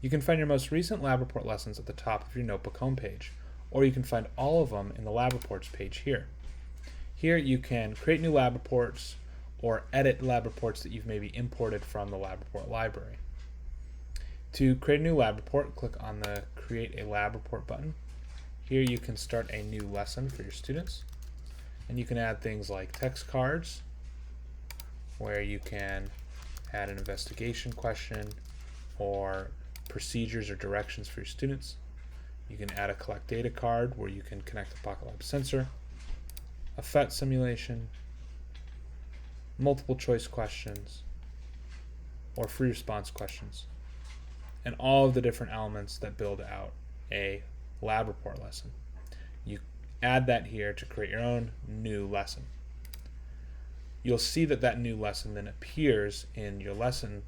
You can find your most recent lab report lessons at the top of your notebook homepage, or you can find all of them in the lab reports page here. Here you can create new lab reports or edit lab reports that you've maybe imported from the lab report library. To create a new lab report, click on the Create a Lab Report button. Here you can start a new lesson for your students, and you can add things like text cards, where you can add an investigation question or procedures or directions for your students. You can add a collect data card where you can connect a Pocket Lab sensor, a PhET simulation, multiple choice questions, or free response questions, and all of the different elements that build out a lab report lesson. You add that here to create your own new lesson. You'll see that that new lesson then appears in your lesson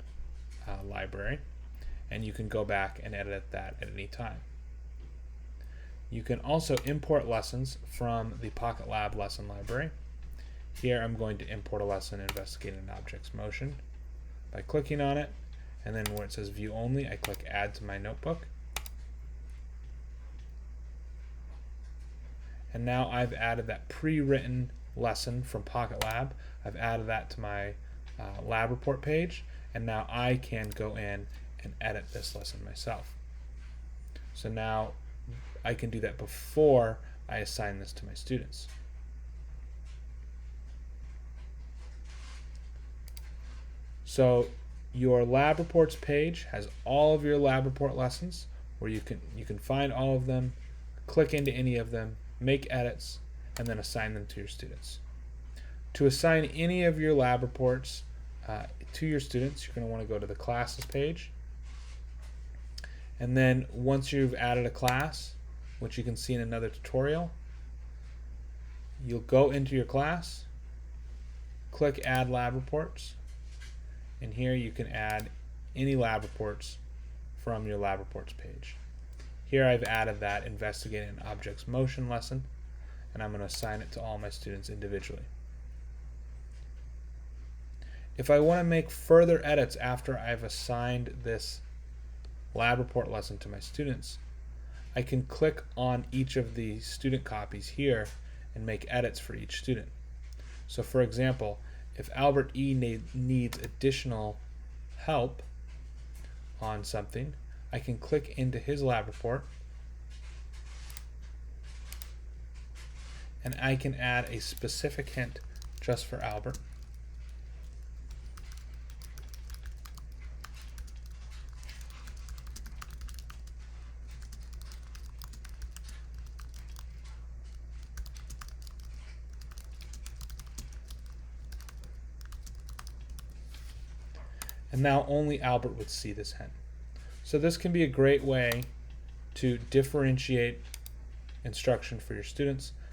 library, and you can go back and edit that at any time. You can also import lessons from the Pocket Lab lesson library. Here I'm going to import a lesson investigating an object's motion by clicking on it, and then where it says view only, I click add to my notebook. And now I've added that pre-written lesson from Pocket Lab. I've added that to my lab report page, and now I can go in and edit this lesson myself. So now I can do that before I assign this to my students. So your lab reports page has all of your lab report lessons where you can find all of them, click into any of them, make edits, and then assign them to your students. To assign any of your lab reports to your students, you're going to want to go to the classes page. And then once you've added a class, which you can see in another tutorial, you'll go into your class, click add lab reports, and here you can add any lab reports from your lab reports page. Here I've added that investigating an object's motion lesson, and I'm going to assign it to all my students individually. If I want to make further edits after I've assigned this lab report lesson to my students, I can click on each of the student copies here and make edits for each student. So for example, if Albert E needs additional help on something, I can click into his lab report and I can add a specific hint just for Albert. And now only Albert would see this hint. So this can be a great way to differentiate instruction for your students